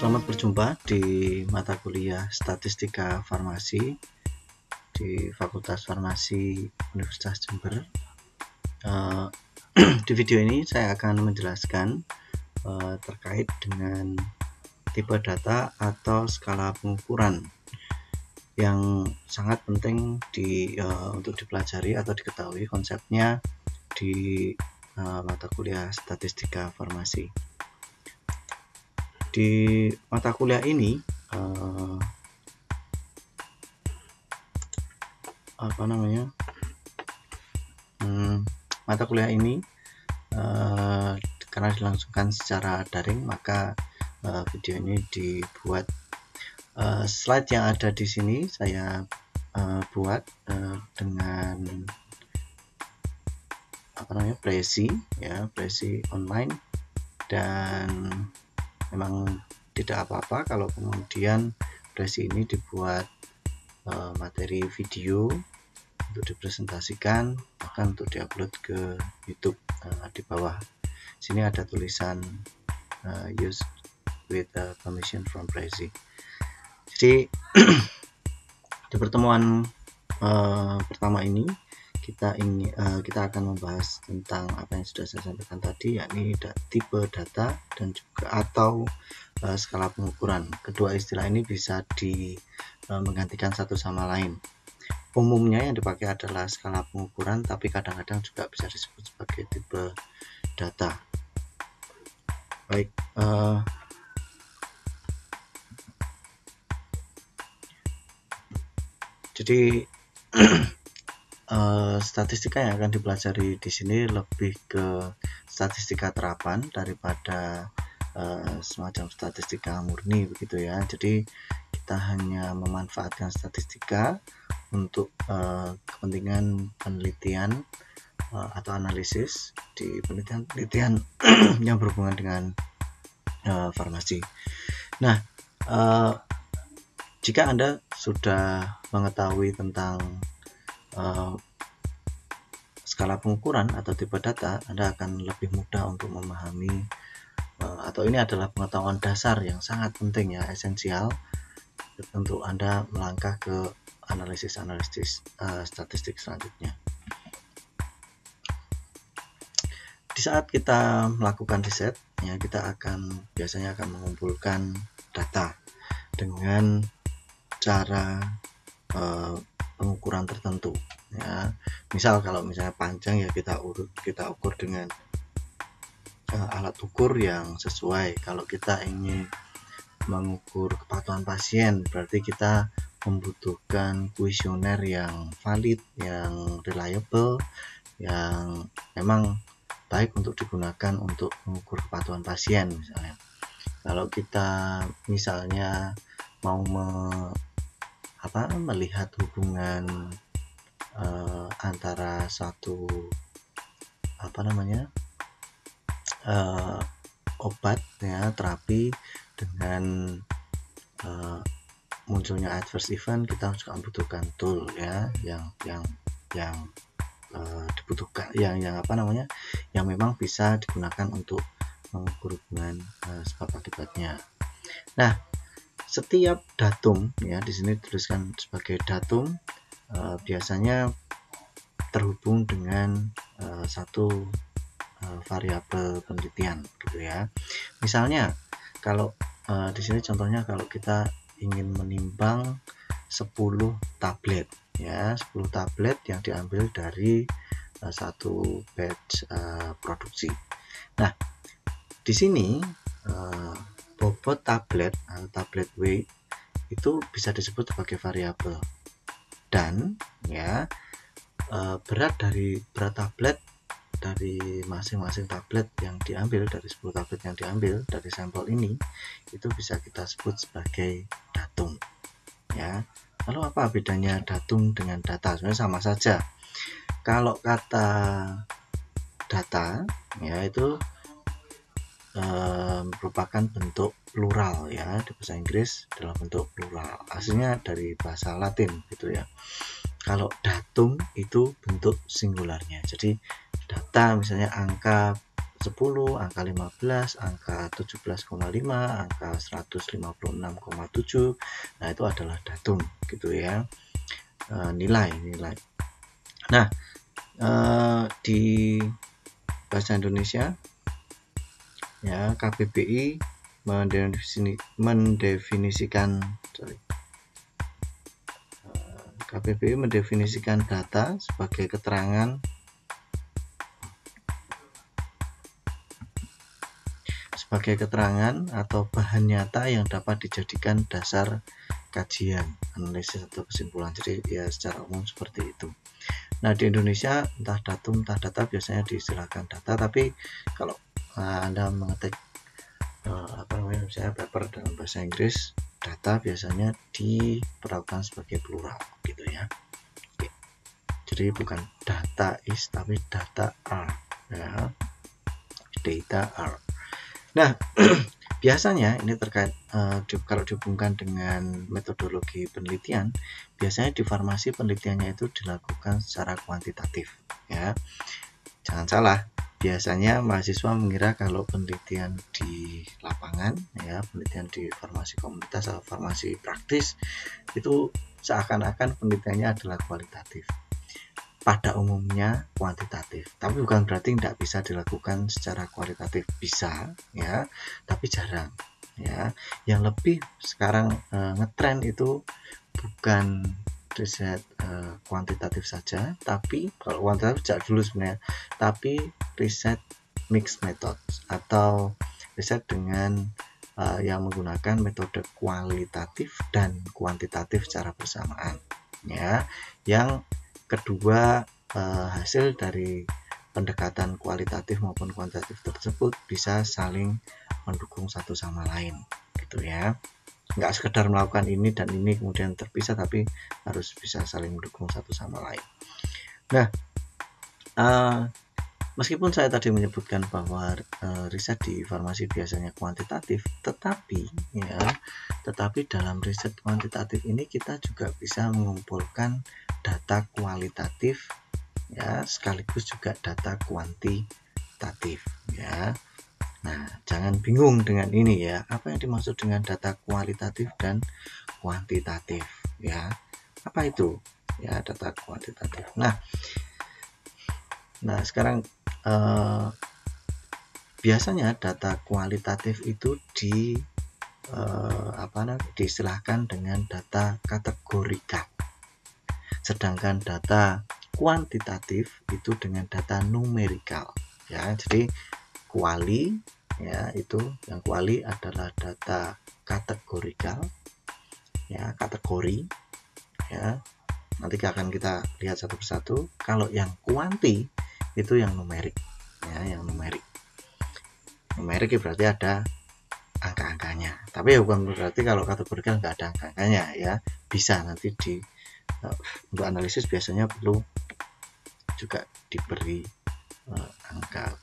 Selamat berjumpa di mata kuliah Statistika Farmasi di Fakultas Farmasi Universitas Jember. Di video ini saya akan menjelaskan terkait dengan tipe data atau skala pengukuran yang sangat penting untuk dipelajari atau diketahui konsepnya di mata kuliah Statistika Farmasi. Di mata kuliah ini mata kuliah ini karena dilangsungkan secara daring, maka video ini dibuat. Slide yang ada di sini saya buat dengan Prezi online, dan memang tidak apa-apa kalau kemudian Prezi ini dibuat materi video untuk dipresentasikan, bahkan untuk diupload ke YouTube. Di bawah sini ada tulisan use with permission from Prezi. Jadi di pertemuan pertama ini kita akan membahas tentang apa yang sudah saya sampaikan tadi, yakni tipe data dan juga atau skala pengukuran. Kedua istilah ini bisa menggantikan satu sama lain. Umumnya yang dipakai adalah skala pengukuran, tapi kadang-kadang juga bisa disebut sebagai tipe data. Baik, jadi statistika yang akan dipelajari di sini lebih ke statistika terapan daripada semacam statistika murni begitu ya. Jadi kita hanya memanfaatkan statistika untuk kepentingan penelitian atau analisis di penelitian yang berhubungan dengan farmasi. Nah, jika Anda sudah mengetahui tentang skala pengukuran atau tipe data, Anda akan lebih mudah untuk memahami atau ini adalah pengetahuan dasar yang sangat penting ya, esensial untuk Anda melangkah ke analisis statistik selanjutnya. Di saat kita melakukan riset ya, kita biasanya akan mengumpulkan data dengan cara pengukuran tertentu ya. Misal kalau misalnya panjang ya kita ukur dengan alat ukur yang sesuai. Kalau kita ingin mengukur kepatuhan pasien, berarti kita membutuhkan kuesioner yang valid, yang reliable, yang memang baik untuk digunakan untuk mengukur kepatuhan pasien misalnya. Kalau kita misalnya mau melihat hubungan antara satu obat ya, terapi dengan munculnya adverse event, kita juga membutuhkan tool ya yang dibutuhkan yang memang bisa digunakan untuk mengukur hubungan sebab akibatnya. Nah, setiap datum ya, di sini dituliskan sebagai datum, biasanya terhubung dengan satu variabel penelitian gitu ya. Misalnya kalau di sini contohnya kalau kita ingin menimbang 10 tablet ya, 10 tablet yang diambil dari satu batch produksi. Nah, di sini bobot tablet atau tablet weight itu bisa disebut sebagai variabel, dan ya berat tablet dari masing-masing tablet yang diambil, dari 10 tablet yang diambil dari sampel ini, itu bisa kita sebut sebagai datum ya. Lalu apa bedanya datum dengan data? Sebenarnya sama saja. Kalau kata data ya itu merupakan bentuk plural ya, di bahasa Inggris dalam bentuk plural, aslinya dari bahasa Latin gitu ya. Kalau datum itu bentuk singularnya, jadi data misalnya angka 10, angka 15, angka 17,5, angka 156,7. Nah, itu adalah datum gitu ya. Nilai. Nah, di bahasa Indonesia ya, KBBI mendefinisikan data sebagai keterangan atau bahan nyata yang dapat dijadikan dasar kajian, analisis atau kesimpulan. Jadi ya secara umum seperti itu. Nah, di Indonesia entah datum entah data biasanya diistilahkan data, tapi kalau Anda mengetik misalnya paper dalam bahasa Inggris, data biasanya diperlakukan sebagai plural gitu ya. Oke. Jadi bukan data is tapi data are ya. Data are. Nah, biasanya ini terkait kalau dihubungkan dengan metodologi penelitian, biasanya di farmasi penelitiannya itu dilakukan secara kuantitatif ya. Jangan salah, biasanya mahasiswa mengira kalau penelitian di lapangan ya, penelitian di farmasi komunitas atau farmasi praktis itu seakan-akan penelitiannya adalah kualitatif. Pada umumnya kuantitatif, tapi bukan berarti tidak bisa dilakukan secara kualitatif, bisa ya, tapi jarang ya. Yang lebih sekarang ngetren itu bukan riset kuantitatif saja, tapi kalau kuantitatif sejak dulu sebenarnya, tapi riset mixed method atau riset dengan yang menggunakan metode kualitatif dan kuantitatif secara bersamaan ya. Yang kedua hasil dari pendekatan kualitatif maupun kuantitatif tersebut bisa saling mendukung satu sama lain gitu ya. Nggak sekedar melakukan ini dan ini kemudian terpisah, tapi harus bisa saling mendukung satu sama lain. Nah, meskipun saya tadi menyebutkan bahwa riset di farmasi biasanya kuantitatif, tetapi dalam riset kuantitatif ini kita juga bisa mengumpulkan data kualitatif ya, sekaligus juga data kuantitatif ya. Nah, jangan bingung dengan ini ya. Apa yang dimaksud dengan data kualitatif dan kuantitatif ya? Apa itu? Ya, data kuantitatif. Nah sekarang biasanya data kualitatif itu diistilahkan dengan data kategorikal. Sedangkan data kuantitatif itu dengan data numerikal ya. Jadi kuali ya, itu yang kuali adalah data kategorikal ya, kategori ya. Nanti akan kita lihat satu persatu. Kalau yang kuanti itu yang numerik ya, yang numerik berarti ada angka-angkanya, tapi bukan berarti kalau kategorikal nggak ada angka-angkanya ya. Bisa nanti untuk analisis biasanya perlu juga diberi angka.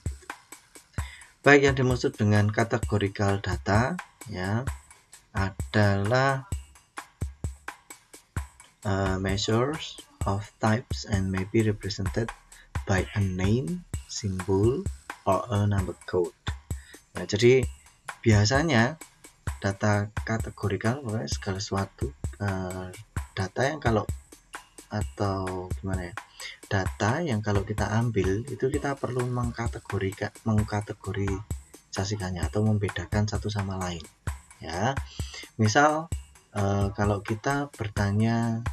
Baik, yang dimaksud dengan kategorikal data ya adalah measures of types and may be represented by a name, symbol, or a number code. Ya, jadi biasanya data kategorikal segala sesuatu data yang kalau kita ambil itu kita perlu mengkategorisasikannya atau membedakan satu sama lain ya. Misal kalau kita bertanya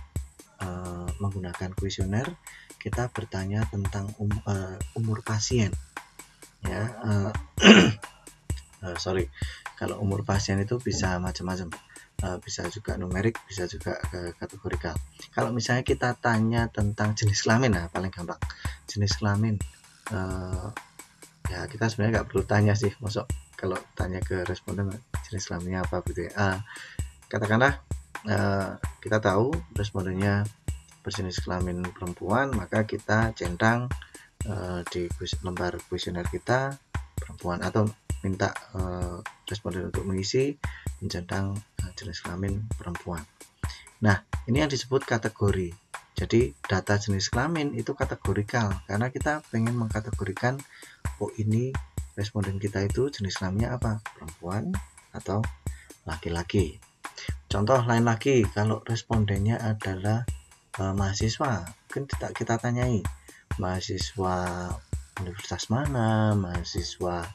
menggunakan kuesioner, kita bertanya tentang umur pasien ya. Kalau umur pasien itu bisa macam-macam, bisa juga numerik, bisa juga kategorikal. Kalau misalnya kita tanya tentang jenis kelamin, nah paling gampang jenis kelamin, ya kita sebenarnya nggak perlu tanya sih, masuk kalau tanya ke responden jenis kelaminnya apa gitu ya. Katakanlah kita tahu respondennya berjenis kelamin perempuan, maka kita centang di lembar kuesioner kita perempuan, atau minta responden untuk mengisi mencentang jenis kelamin perempuan. Nah, ini yang disebut kategori. Jadi data jenis kelamin itu kategorikal karena kita pengen mengkategorikan ini responden kita itu jenis kelaminnya apa, perempuan atau laki-laki. Contoh lain lagi, kalau respondennya adalah mahasiswa, mungkin kita tanyai mahasiswa universitas mana, mahasiswa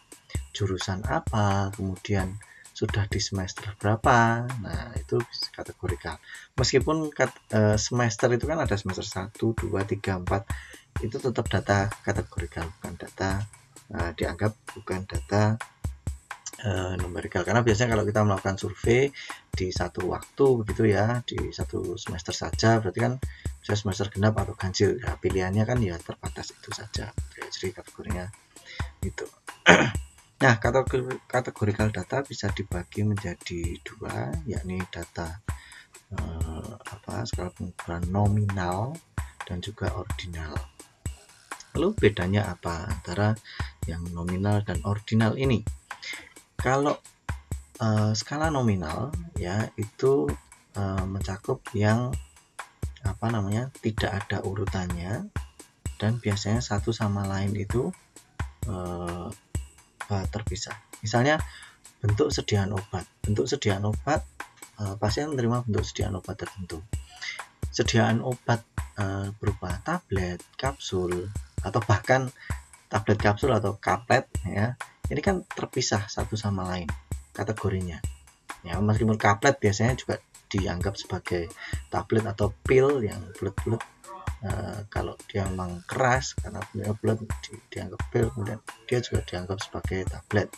jurusan apa, kemudian sudah di semester berapa. Nah, itu kategorikal. Meskipun semester itu kan ada semester 1, 2, 3, 4, itu tetap data kategorikal, bukan data dianggap bukan data numerikal, karena biasanya kalau kita melakukan survei di satu waktu begitu ya, di satu semester saja, berarti kan bisa semester genap atau ganjil ya, pilihannya kan ya terbatas itu saja ya, jadi kategorinya itu. Nah, kategorikal data bisa dibagi menjadi dua, yakni data skala pengukuran nominal dan juga ordinal. Lalu bedanya apa antara yang nominal dan ordinal ini? Kalau skala nominal ya itu mencakup yang tidak ada urutannya dan biasanya satu sama lain itu terpisah. Misalnya bentuk sediaan obat. Bentuk sediaan obat, pasien menerima bentuk sediaan obat tertentu. Sediaan obat berupa tablet, kapsul, atau bahkan tablet kapsul atau kaplet ya, ini kan terpisah satu sama lain kategorinya ya, meskipun kaplet biasanya juga dianggap sebagai tablet atau pil yang bulat-bulat, kalau dia memang keras karena bulat dianggap pil, kemudian dia juga dianggap sebagai tablet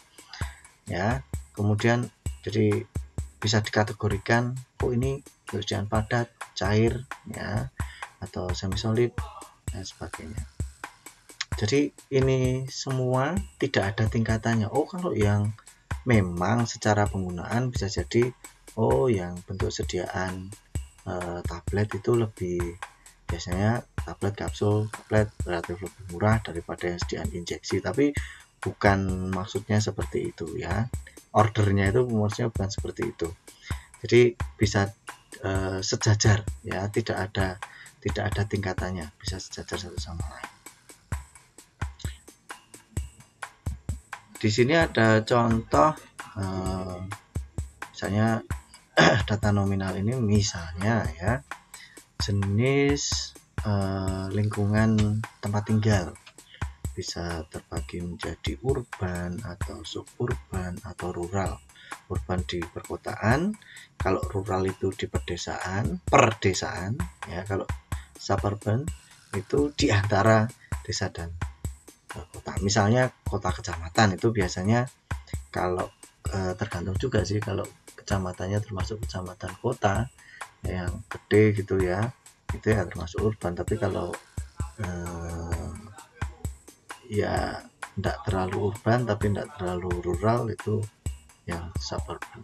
ya. Kemudian jadi bisa dikategorikan, ini sediaan padat, cair ya, atau semi solid dan sebagainya. Jadi ini semua tidak ada tingkatannya. Kalau yang memang secara penggunaan bisa jadi yang bentuk sediaan tablet itu lebih, biasanya tablet kapsul, tablet relatif lebih murah daripada yang sediaan injeksi, tapi bukan maksudnya seperti itu ya. Ordernya itu maksudnya bukan seperti itu. Jadi bisa sejajar ya, tidak ada tingkatannya, bisa sejajar satu sama lain. Di sini ada contoh misalnya data nominal ini, misalnya ya jenis lingkungan tempat tinggal bisa terbagi menjadi urban atau suburban atau rural. Urban di perkotaan, kalau rural itu di perdesaan ya, kalau suburban itu di antara desa dan kota. Misalnya kota kecamatan itu biasanya kalau tergantung juga sih, kalau kecamatannya termasuk kecamatan kota yang gede gitu ya, itu ya termasuk urban. Tapi kalau ya tidak terlalu urban tapi tidak terlalu rural, itu yang suburban.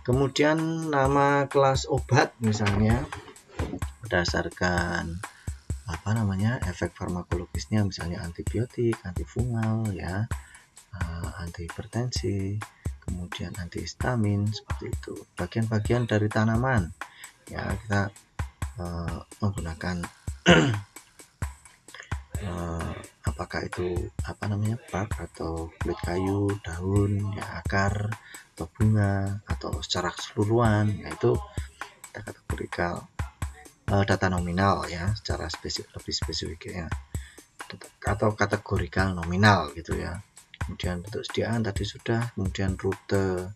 Kemudian nama kelas obat misalnya berdasarkan efek farmakologisnya, misalnya antibiotik, antifungal ya, antihipertensi, kemudian antihistamin, seperti itu. Bagian-bagian dari tanaman ya, kita menggunakan apakah itu bark atau kulit kayu, daun ya, akar atau bunga, atau secara keseluruhan, yaitu kita kategorikal data nominal ya, secara lebih spesifiknya, atau kategorikal nominal gitu ya. Kemudian bentuk sediaan tadi sudah, kemudian rute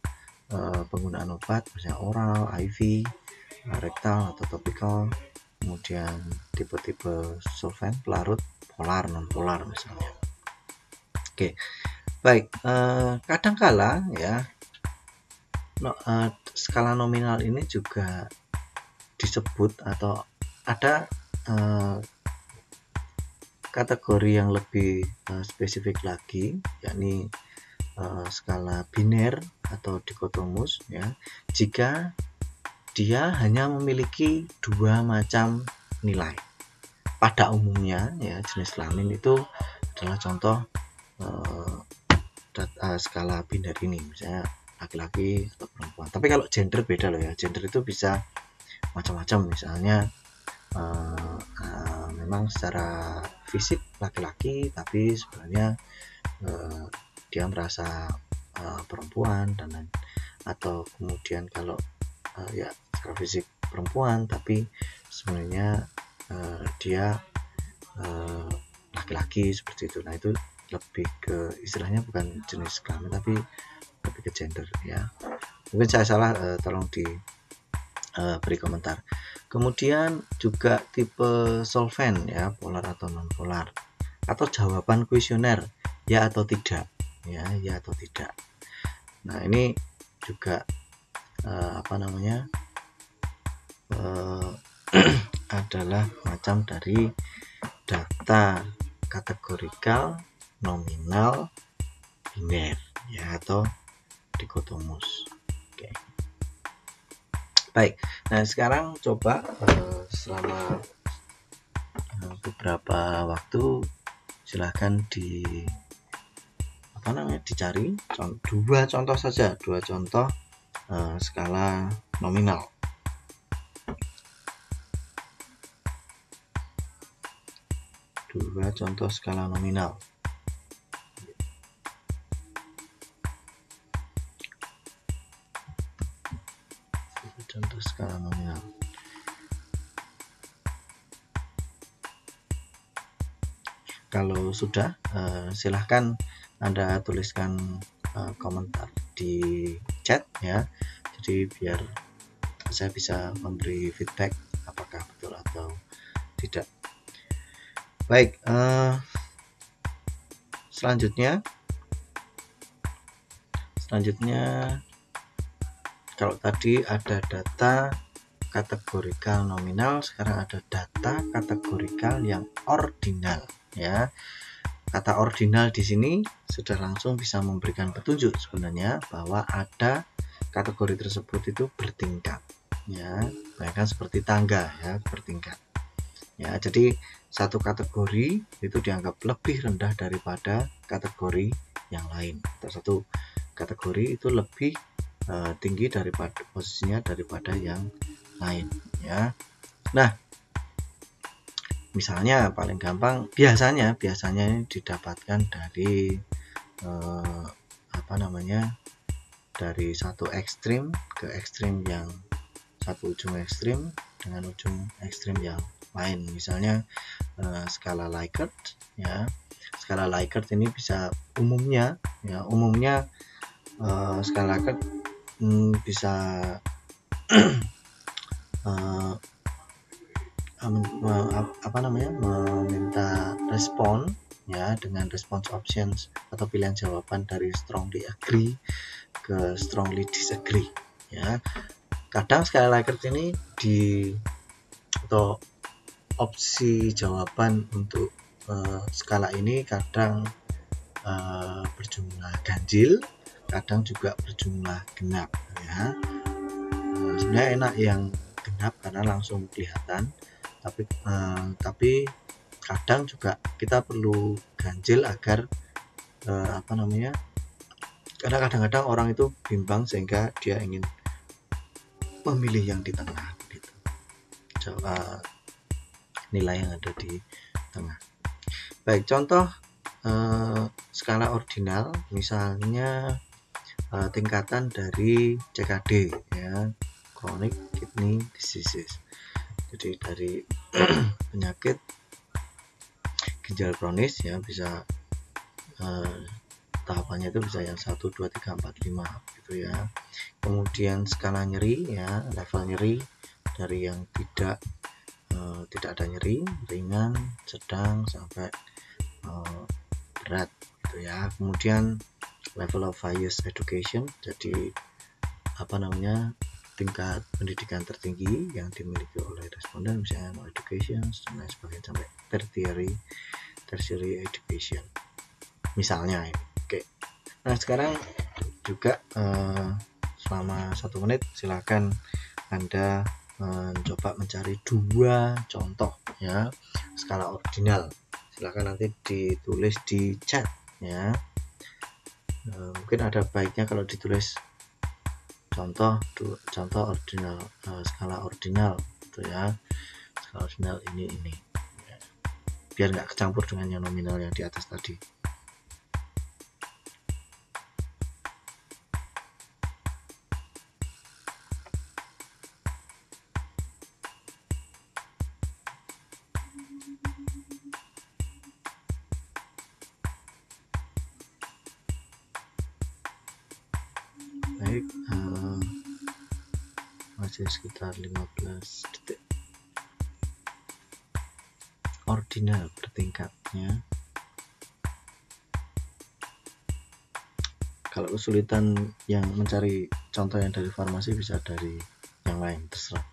penggunaan obat, misalnya oral, IV, rektal atau topikal, kemudian tipe-tipe solvent, pelarut, polar, non polar misalnya. Oke, baik. Kadangkala ya skala nominal ini juga disebut atau ada kategori yang lebih spesifik lagi, yakni skala biner atau dikotomus ya, jika dia hanya memiliki dua macam nilai. Pada umumnya ya, jenis kelamin itu adalah contoh skala biner ini, misalnya laki-laki atau perempuan. Tapi kalau gender beda loh ya, gender itu bisa macam-macam, misalnya memang secara fisik laki-laki tapi sebenarnya dia merasa perempuan dan lain, atau kemudian kalau ya secara fisik perempuan tapi sebenarnya dia laki-laki seperti itu. Nah itu lebih ke istilahnya bukan jenis kelamin tapi lebih ke gender ya. Mungkin saya salah, tolong di beri komentar. Kemudian juga tipe solvent ya, polar atau non polar, atau jawaban kuesioner ya atau tidak ya, ya atau tidak. Nah ini juga adalah macam dari data kategorikal, nominal, biner ya atau dikotomus. Oke. Baik. Nah, sekarang coba selama beberapa waktu silahkan dicari dua contoh saja, dua contoh skala nominal. Dua contoh skala nominal. Contoh skala nominal. Kalau sudah, silahkan Anda tuliskan komentar di chat ya. Jadi biar saya bisa memberi feedback apakah betul atau tidak. Baik, selanjutnya kalau tadi ada data kategorikal nominal, sekarang ada data kategorikal yang ordinal ya. Kata ordinal di sini sudah langsung bisa memberikan petunjuk sebenarnya bahwa ada kategori tersebut itu bertingkat ya, bayangkan seperti tangga ya, bertingkat ya. Jadi satu kategori itu dianggap lebih rendah daripada kategori yang lain, atau satu kategori itu lebih tinggi daripada posisinya daripada yang lain ya. Nah, misalnya paling gampang biasanya didapatkan dari dari satu ekstrim ke ekstrim yang satu ujung ekstrim dengan ujung ekstrim yang lain. Misalnya skala Likert ya. Skala Likert ini bisa umumnya skala Likert bisa meminta respon ya dengan response options atau pilihan jawaban dari strongly agree ke strongly disagree ya. Kadang skala Likert ini atau opsi jawaban untuk skala ini kadang berjumlah ganjil, kadang juga berjumlah genap ya. Sebenarnya enak yang genap karena langsung kelihatan, tapi kadang juga kita perlu ganjil agar karena kadang-kadang orang itu bimbang sehingga dia ingin memilih yang di tengah gitu. Nilai yang ada di tengah. Baik, contoh skala ordinal misalnya tingkatan dari CKD ya, chronic kidney diseases. Jadi dari penyakit ginjal kronis ya, bisa tahapannya itu bisa yang 1, 2, 3, 4, 5 gitu ya. Kemudian skala nyeri ya, level nyeri dari yang tidak ada nyeri, ringan, sedang sampai berat gitu ya. Kemudian level of highest education, jadi tingkat pendidikan tertinggi yang dimiliki oleh responden, misalnya no education dan lain sebagainya, sampai tertiary education misalnya ini. Oke. Nah sekarang juga selama 1 menit silakan Anda mencoba mencari dua contoh ya skala ordinal. Silakan nanti ditulis di chat ya. Mungkin ada baiknya kalau ditulis contoh ordinal, skala ordinal gitu ya. Skala ordinal ini ya. Biar nggak kecampur dengan yang nominal yang di atas tadi. baik, masih sekitar 15 detik. Ordinal bertingkatnya. Kalau kesulitan yang mencari contoh yang dari farmasi, bisa dari yang lain, terserah,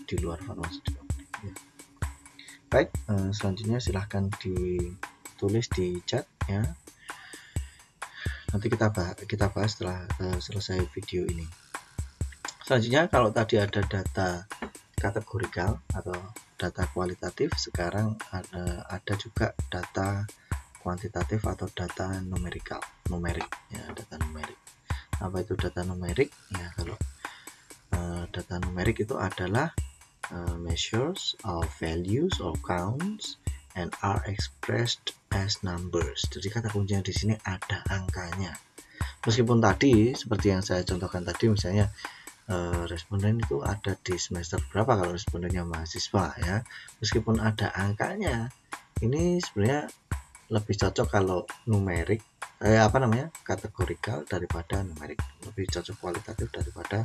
di luar farmasi juga. Ya. Baik, selanjutnya silahkan ditulis di chat ya. Nanti kita bahas setelah selesai video ini. Selanjutnya, kalau tadi ada data kategorikal atau data kualitatif, sekarang ada juga data kuantitatif atau data numerik ya, data numerik. Apa itu data numerik? Ya, kalau data numerik itu adalah measures of values or counts and are expressed as numbers. Jadi kata kuncinya di sini ada angkanya. Meskipun tadi seperti yang saya contohkan tadi, misalnya responden itu ada di semester berapa kalau respondennya mahasiswa ya, meskipun ada angkanya, ini sebenarnya lebih cocok kalau numerik kategorikal daripada numerik, lebih cocok kualitatif daripada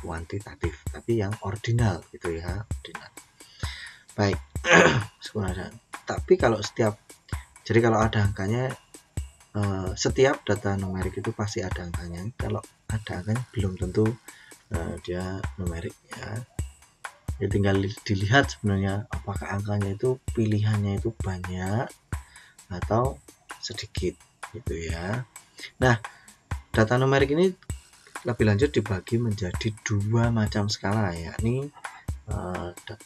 kuantitatif, tapi yang ordinal gitu ya, ordinal. Baik. Tapi kalau jadi kalau ada angkanya, setiap data numerik itu pasti ada angkanya. Kalau ada angkanya belum tentu dia numerik ya. Ya tinggal dilihat sebenarnya apakah angkanya itu pilihannya itu banyak atau sedikit gitu ya. Nah, data numerik ini lebih lanjut dibagi menjadi dua macam skala, yakni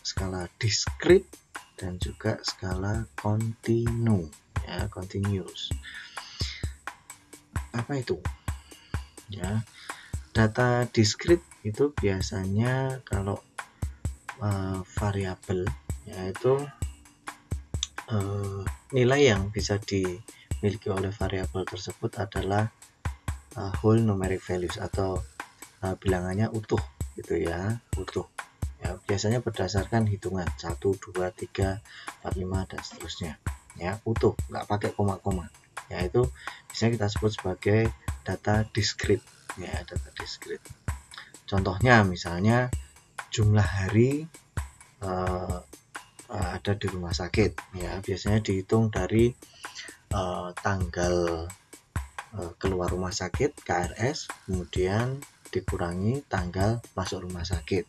skala diskrit dan juga skala kontinu ya, continuous. Apa itu? Ya, data diskrit itu biasanya kalau variabel, yaitu nilai yang bisa dimiliki oleh variabel tersebut adalah whole numeric values atau bilangannya utuh gitu ya, utuh ya, biasanya berdasarkan hitungan 1, 2, 3, 4, 5 dan seterusnya ya, utuh, nggak pakai koma-koma ya. Itu biasanya kita sebut sebagai data diskrit ya, data diskrit. Contohnya misalnya jumlah hari ada di rumah sakit ya, biasanya dihitung dari tanggal keluar rumah sakit KRS, kemudian dikurangi tanggal masuk rumah sakit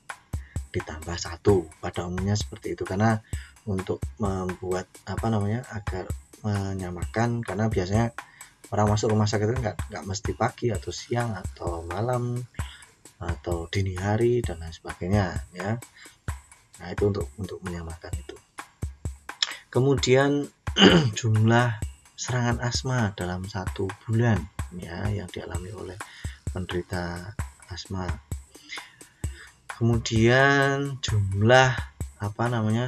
ditambah 1. Pada umumnya seperti itu, karena untuk membuat agar menyamakan, karena biasanya orang masuk rumah sakit itu nggak mesti pagi atau siang atau malam atau dini hari dan lain sebagainya ya. Nah, itu untuk menyamakan itu. Kemudian jumlah serangan asma dalam 1 bulan ya, yang dialami oleh penderita asma. Kemudian jumlah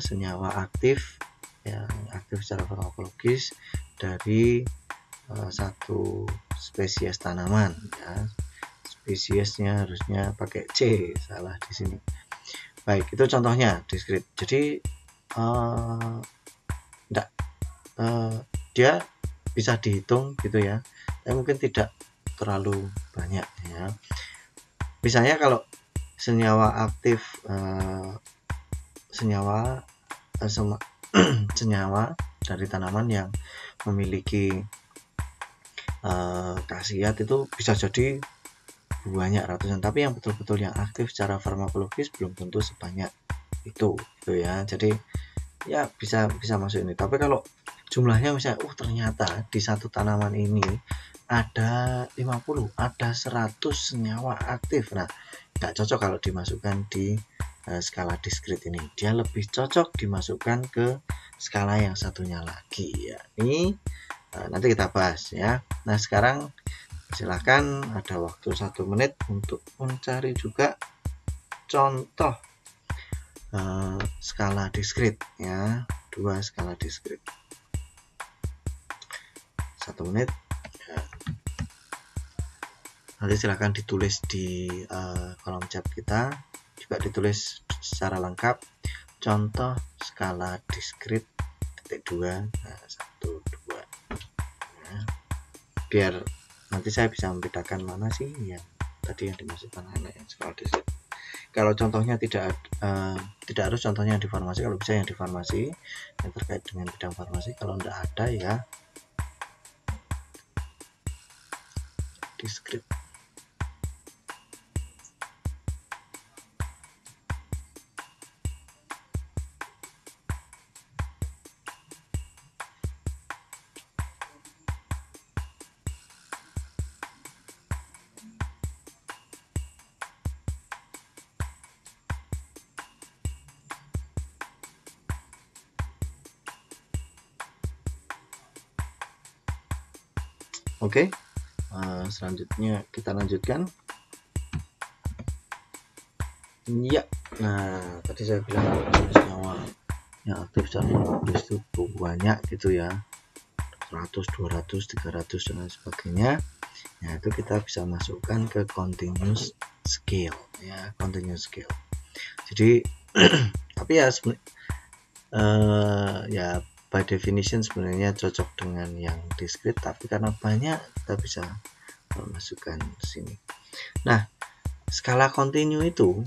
senyawa aktif yang aktif secara farmakologis dari satu spesies tanaman ya. Spesiesnya harusnya pakai C, salah di sini. Baik, itu contohnya diskrit. Jadi dia bisa dihitung gitu ya, tapi mungkin tidak terlalu banyak ya. Misalnya kalau senyawa aktif senyawa dari tanaman yang memiliki khasiat itu bisa jadi banyak ratusan, tapi yang betul-betul yang aktif secara farmakologis belum tentu sebanyak itu gitu ya. Jadi ya bisa masuk ini. Tapi kalau jumlahnya misalnya ternyata di satu tanaman ini ada 50, ada 100 senyawa aktif, nah nggak cocok kalau dimasukkan di skala diskrit ini. Dia lebih cocok dimasukkan ke skala yang satunya lagi ya. Ini nanti kita bahas ya. Nah, sekarang silahkan, ada waktu 1 menit untuk mencari juga contoh skala diskrit ya, 2 skala diskrit. 1 menit ya. Nanti silahkan ditulis di kolom chat kita, juga ditulis secara lengkap contoh skala diskrit titik 2 1, 2 ya. Biar nanti saya bisa membedakan mana sih yang tadi yang dimasukkan highlight yang skala discrete. Kalau contohnya tidak harus contohnya yang di farmasi, kalau bisa yang di farmasi yang terkait dengan bidang farmasi. Kalau tidak ada ya discrete. Oke, selanjutnya kita lanjutkan. Ya, nah tadi saya bilang senyawa yang aktif secara molekulis itu banyak gitu ya, 100, 200, 300 dan lain sebagainya. Nah itu kita bisa masukkan ke continuous scale ya, continuous scale. Jadi tapi ya ya by definition sebenarnya cocok dengan yang discrete, tapi karena banyak kita bisa masukkan sini. Nah skala kontinu itu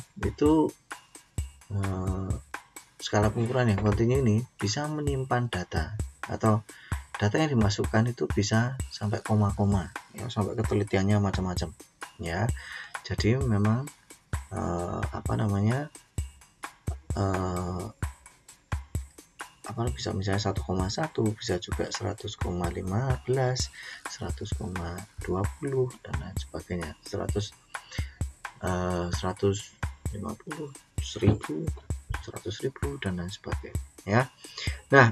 skala pengukuran yang kontinu ini bisa menyimpan data, atau data yang dimasukkan itu bisa sampai koma-koma ya, sampai ketelitiannya macam-macam ya. Jadi memang bisa misalnya 1,1, bisa juga 100,15, 100,20 dan lain sebagainya, 150, 100.000 dan lain sebagainya ya. Nah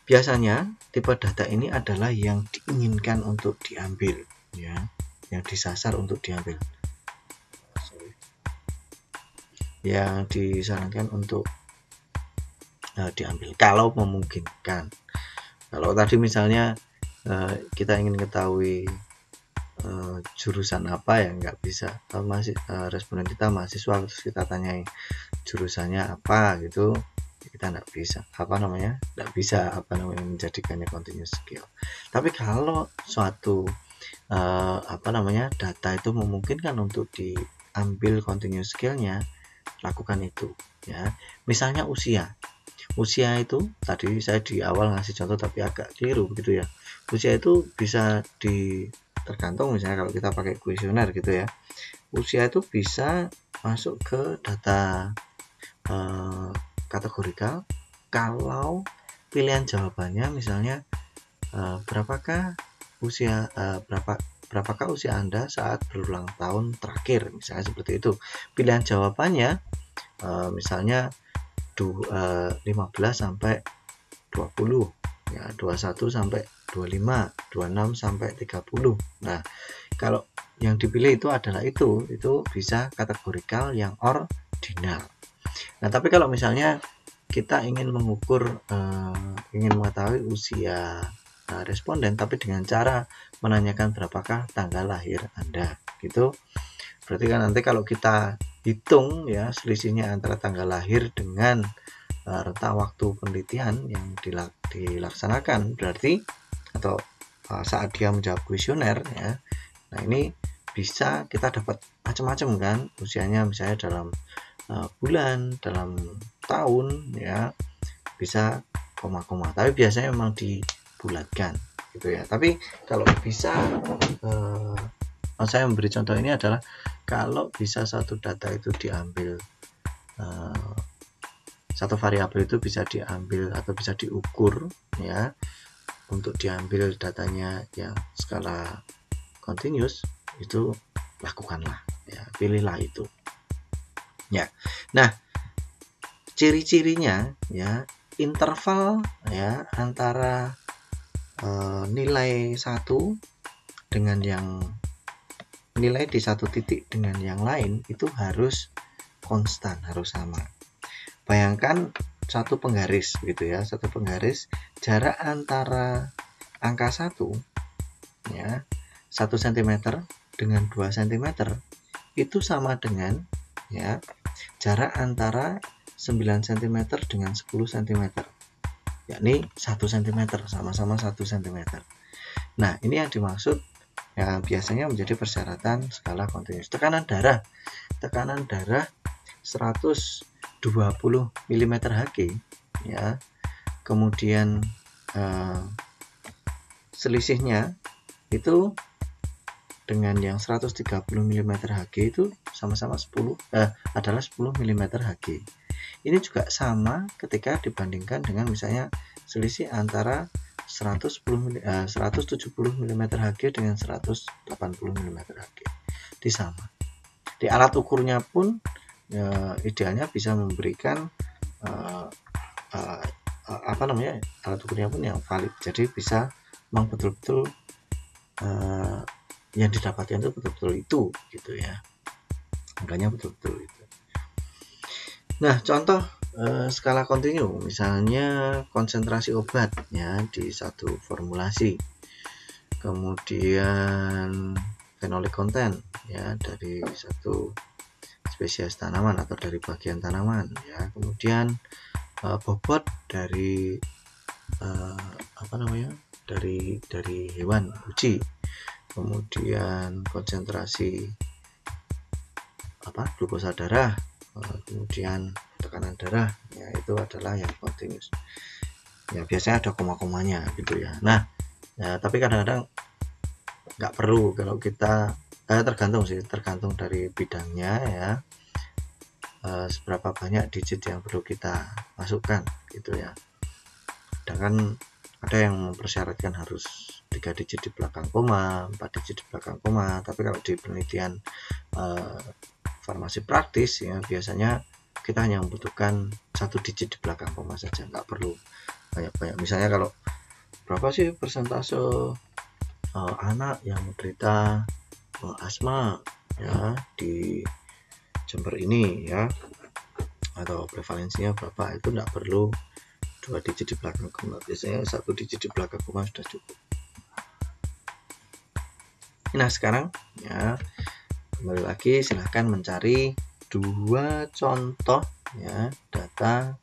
biasanya tipe data ini adalah yang diinginkan untuk diambil ya, yang disasar untuk diambil, yang disarankan untuk diambil kalau memungkinkan. Kalau tadi misalnya kita ingin ketahui jurusan apa ya nggak bisa, responden kita mahasiswa terus kita tanyai jurusannya apa gitu, kita nggak bisa menjadikannya continuous scale. Tapi kalau suatu data itu memungkinkan untuk diambil continuous scale-nya, lakukan itu ya. Misalnya usia itu tadi saya di awal ngasih contoh tapi agak keliru gitu ya. Usia itu bisa tergantung, misalnya kalau kita pakai kuesioner gitu ya, usia itu bisa masuk ke data kategorikal kalau pilihan jawabannya misalnya berapakah usia Anda saat berulang tahun terakhir, misalnya seperti itu. Pilihan jawabannya misalnya 15 sampai 20 ya, 21 sampai 25, 26 sampai 30. Nah kalau yang dipilih itu adalah itu bisa kategorikal yang ordinal. Nah tapi kalau misalnya kita ingin mengukur ingin mengetahui usia responden tapi dengan cara menanyakan berapakah tanggal lahir Anda gitu, berarti kan nanti kalau kita hitung ya selisihnya antara tanggal lahir dengan rentang waktu penelitian yang dilaksanakan, berarti atau saat dia menjawab kuesioner ya, nah ini bisa kita dapat macam-macam kan usianya, misalnya dalam bulan, dalam tahun ya, bisa koma-koma, tapi biasanya memang dibulatkan gitu ya. Tapi kalau bisa saya memberi contoh ini adalah kalau bisa satu data itu diambil, satu variabel itu bisa diambil atau bisa diukur ya, untuk diambil datanya yang skala continuous, itu lakukanlah ya, pilihlah itu ya. Nah ciri-cirinya ya, interval ya antara nilai satu dengan yang nilai di satu titik dengan yang lain itu harus konstan, harus sama. Bayangkan satu penggaris gitu ya, satu penggaris, jarak antara angka 1 ya, 1 cm dengan 2 cm itu sama dengan ya jarak antara 9 cm dengan 10 cm, yakni 1 cm, sama-sama 1 cm. Nah ini yang dimaksud yang biasanya menjadi persyaratan skala continuous. Tekanan darah 120 mm Hg ya. Kemudian selisihnya itu dengan yang 130 mm Hg itu sama-sama adalah 10 mm Hg. Ini juga sama ketika dibandingkan dengan misalnya selisih antara 170 mm Hg dengan 180 mm Hg. Di sama. Di alat ukurnya pun idealnya bisa memberikan alat ukurnya pun yang valid. Jadi bisa memang betul-betul yang didapatkan itu betul-betul itu gitu ya, angkanya betul-betul itu. Nah, contoh skala kontinu, misalnya konsentrasi obat ya di satu formulasi, kemudian phenolic content ya dari satu spesies tanaman atau dari bagian tanaman ya, kemudian bobot dari dari hewan uji, kemudian konsentrasi glukosa darah, kemudian tekanan darah ya, itu adalah yang continuous ya, biasanya ada koma-komanya gitu ya. Nah ya, tapi kadang-kadang nggak perlu kalau kita tergantung dari bidangnya ya, seberapa banyak digit yang perlu kita masukkan gitu ya. Sedangkan ada yang mempersyaratkan harus 3 digit di belakang koma, 4 digit di belakang koma, tapi kalau di penelitian farmasi praktis ya, biasanya kita hanya membutuhkan 1 digit di belakang koma saja, nggak perlu banyak-banyak. Misalnya kalau berapa sih persentase anak yang menderita asma ya di Jember ini ya, atau prevalensinya berapa, itu nggak perlu 2 digit di belakang koma, biasanya 1 digit di belakang koma sudah cukup. Nah sekarang ya, kembali lagi silahkan mencari 2 contoh ya data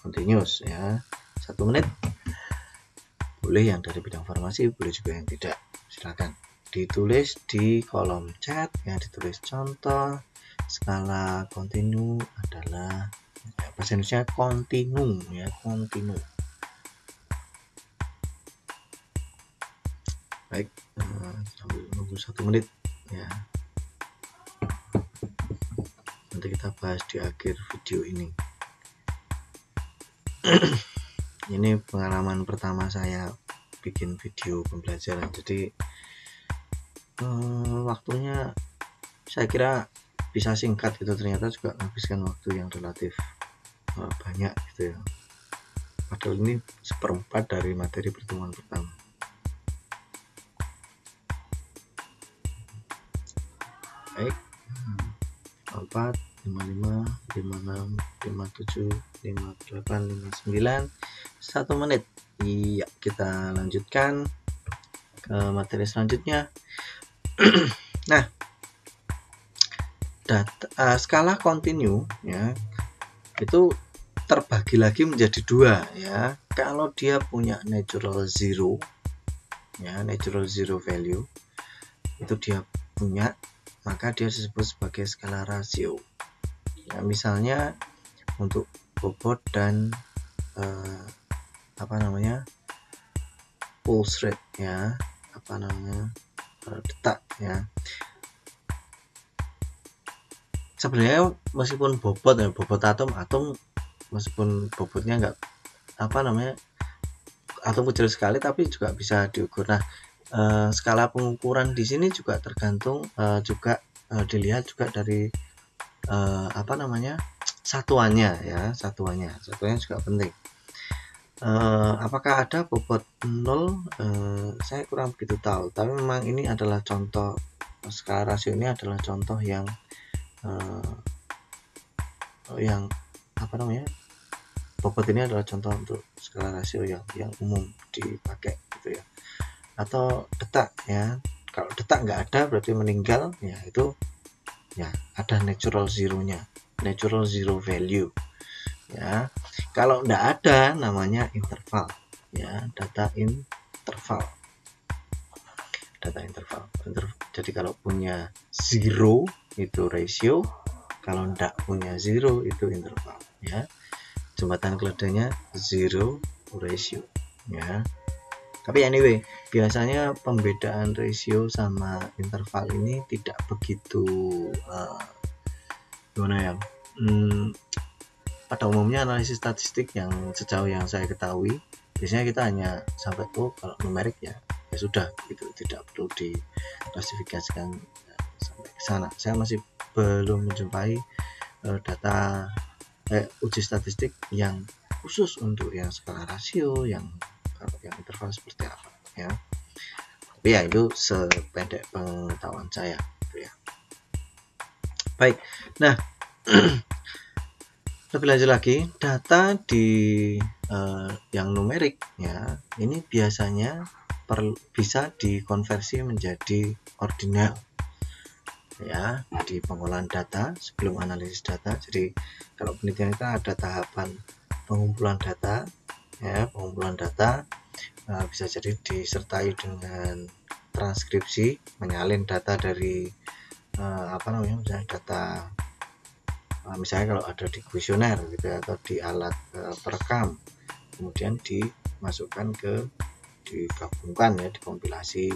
continuous ya, 1 menit, boleh yang dari bidang farmasi, boleh juga yang tidak, silahkan ditulis di kolom chat ya, ditulis contoh skala kontinu adalah bahasa Indonesia kontinu ya, kontinu. Baik, sambil menunggu 1 menit ya, nanti kita bahas di akhir video ini. Ini pengalaman pertama saya bikin video pembelajaran, jadi waktunya saya kira bisa singkat gitu, ternyata juga menghabiskan waktu yang relatif banyak gitu ya, padahal ini 1/4 dari materi pertemuan pertama. Baik, 4, 55, 56, 57, 58, 59, 1 menit. Iya, kita lanjutkan ke materi selanjutnya. Nah, skala kontinu ya, itu terbagi lagi menjadi 2 ya. Kalau dia punya natural zero ya, natural zero value itu dia punya, maka dia disebut sebagai skala rasio ya. Misalnya untuk bobot dan pulse rate ya, detak ya. Sebenarnya meskipun bobot atom meskipun bobotnya enggak atom kecil sekali, tapi juga bisa diukur. Nah, skala pengukuran di sini juga tergantung dilihat juga dari satuannya ya, satuannya juga penting. Apakah ada bobot 0? Saya kurang begitu tahu, tapi memang ini adalah contoh, skala rasio ini adalah contoh yang bobot ini adalah contoh untuk skala rasio yang umum dipakai gitu ya. Atau detak ya, kalau detak nggak ada berarti meninggal ya, itu ya ada natural zero-nya, natural zero value ya. Kalau nggak ada namanya interval ya, data interval. data interval. Jadi kalau punya 0 itu ratio, kalau tidak punya 0 itu interval ya. Jembatan keledainya 0 ratio ya. Tapi anyway, biasanya pembedaan ratio sama interval ini tidak begitu gimana ya, pada umumnya analisis statistik yang sejauh yang saya ketahui biasanya kita hanya sampai kalau numerik ya sudah, itu tidak perlu diklasifikasikan sampai ke sana. Saya masih belum menjumpai data uji statistik yang khusus untuk yang skala rasio, yang interval seperti apa ya. Tapi ya itu sependek pengetahuan saya gitu ya. Baik, nah lebih lanjut lagi, data di yang numerik ya, ini biasanya bisa dikonversi menjadi ordinal ya di pengolahan data sebelum analisis data. Jadi kalau penelitian itu ada tahapan pengumpulan data ya, pengumpulan data bisa jadi disertai dengan transkripsi, menyalin data dari misalnya data misalnya kalau ada di kuesioner gitu ya, atau di alat perekam, kemudian dimasukkan digabungkan ya, dikompilasi,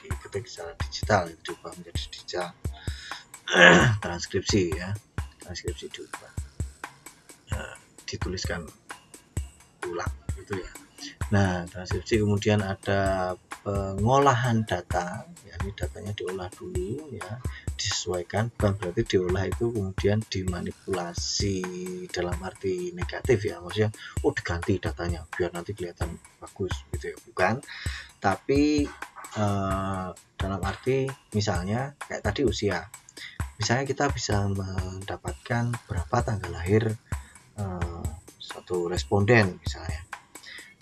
diketik secara digital, diubah menjadi digital. Transkripsi ya, transkripsi diubah, dituliskan ulang gitu ya. Nah, transkripsi kemudian ada pengolahan data, yakni datanya diolah dulu ya, disesuaikan, bukan berarti diolah itu kemudian dimanipulasi dalam arti negatif ya, maksudnya diganti datanya biar nanti kelihatan bagus gitu ya, bukan. Tapi dalam arti misalnya kayak tadi usia, misalnya kita bisa mendapatkan berapa tanggal lahir satu responden misalnya.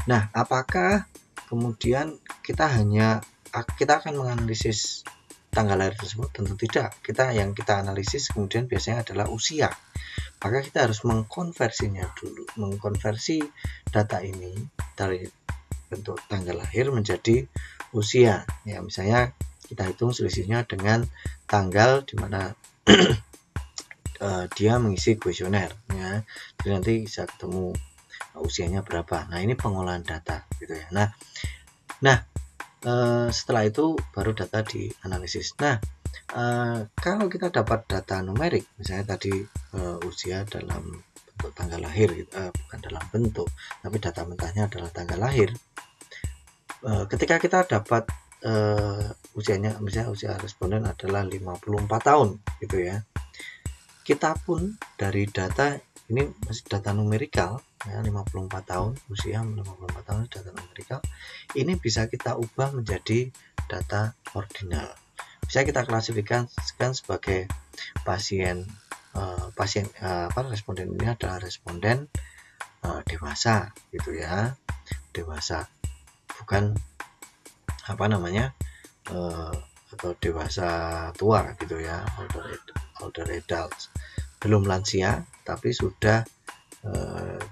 Nah, apakah kemudian kita akan menganalisis tanggal lahir tersebut? Tentu tidak. Yang kita analisis kemudian biasanya adalah usia. Maka kita harus mengkonversinya dulu, mengkonversi data ini dari bentuk tanggal lahir menjadi usia. Ya, misalnya kita hitung selisihnya dengan tanggal di mana dia mengisi kuesioner ya. Jadi nanti bisa ketemu usianya berapa. Nah, ini pengolahan data gitu ya. Nah, setelah itu baru data dianalisis. Nah, kalau kita dapat data numerik, misalnya tadi usia dalam bentuk tanggal lahir, bukan dalam bentuk, tapi data mentahnya adalah tanggal lahir. Ketika kita dapat usianya, misalnya usia responden adalah 54 tahun gitu ya. Kita pun dari data ini masih data numerikal ya, 54 tahun, usia 54 tahun data numerikal, ini bisa kita ubah menjadi data ordinal. Bisa kita klasifikasikan sebagai responden ini adalah responden dewasa gitu ya, dewasa, bukan atau dewasa tua gitu ya, older adults, belum lansia tapi sudah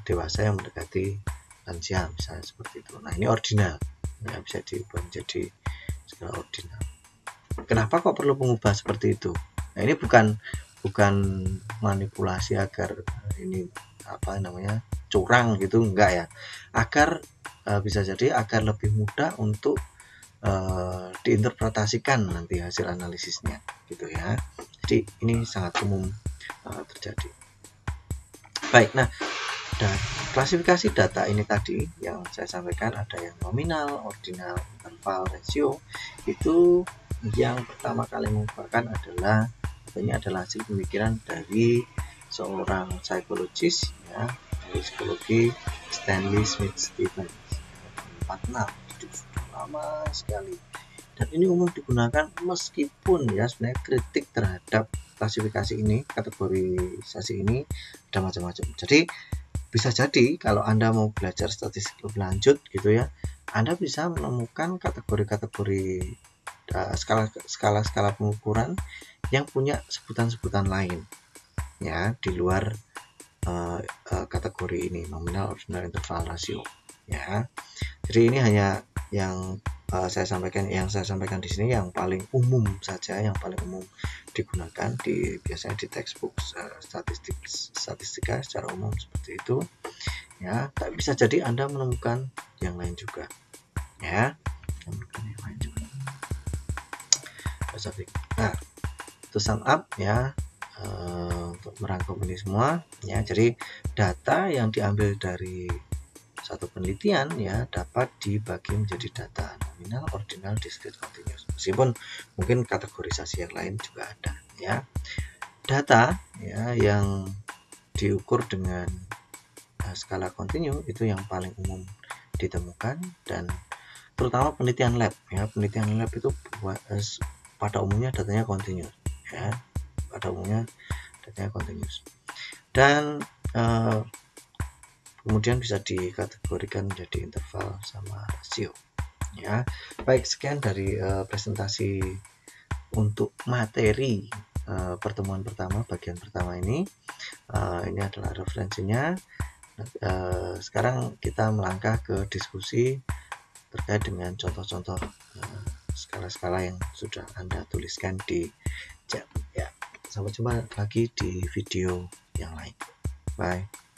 dewasa yang mendekati lansia misalnya seperti itu. Nah, ini ordinal ya, bisa diubah menjadi skala ordinal. Kenapa kok perlu mengubah seperti itu? Nah, ini bukan manipulasi agar ini curang gitu, enggak ya, agar bisa jadi agar lebih mudah untuk diinterpretasikan nanti hasil analisisnya gitu ya. Jadi ini sangat umum terjadi. Baik, nah klasifikasi data ini tadi yang saya sampaikan ada yang nominal, ordinal, interval, ratio. Itu yang pertama kali mengungkapkan ini adalah hasil pemikiran dari seorang psikologis ya, dari psikologi, Stanley Smith Stevens, 46, lama sekali. Dan ini umum digunakan meskipun ya sebenarnya kritik terhadap klasifikasi ini, kategorisasi ini ada macam-macam. Jadi bisa jadi kalau Anda mau belajar statistik lebih lanjut gitu ya, Anda bisa menemukan kategori-kategori skala pengukuran yang punya sebutan-sebutan lain ya, di luar kategori ini, nominal, ordinal, interval, rasio ya. Jadi ini hanya yang saya sampaikan di sini yang paling umum saja, yang paling umum digunakan biasanya di textbook statistika secara umum seperti itu ya. Tapi bisa jadi Anda menemukan yang lain juga ya, Nah, to sum up ya, untuk merangkum ini semua ya. Jadi data yang diambil dari satu penelitian ya dapat dibagi menjadi data nominal, ordinal, discrete, continuous. Meskipun mungkin kategorisasi yang lain juga ada ya. Data ya yang diukur dengan skala kontinu itu yang paling umum ditemukan, dan terutama penelitian lab ya. Penelitian lab itu pada umumnya datanya continuous ya. Pada umumnya datanya continuous. Dan kemudian bisa dikategorikan menjadi interval sama rasio ya. Baik, sekian dari presentasi untuk materi pertemuan pertama, bagian pertama ini. Ini adalah referensinya. Sekarang kita melangkah ke diskusi terkait dengan contoh-contoh skala-skala yang sudah Anda tuliskan di chat ya. Sampai jumpa lagi di video yang lain. Bye.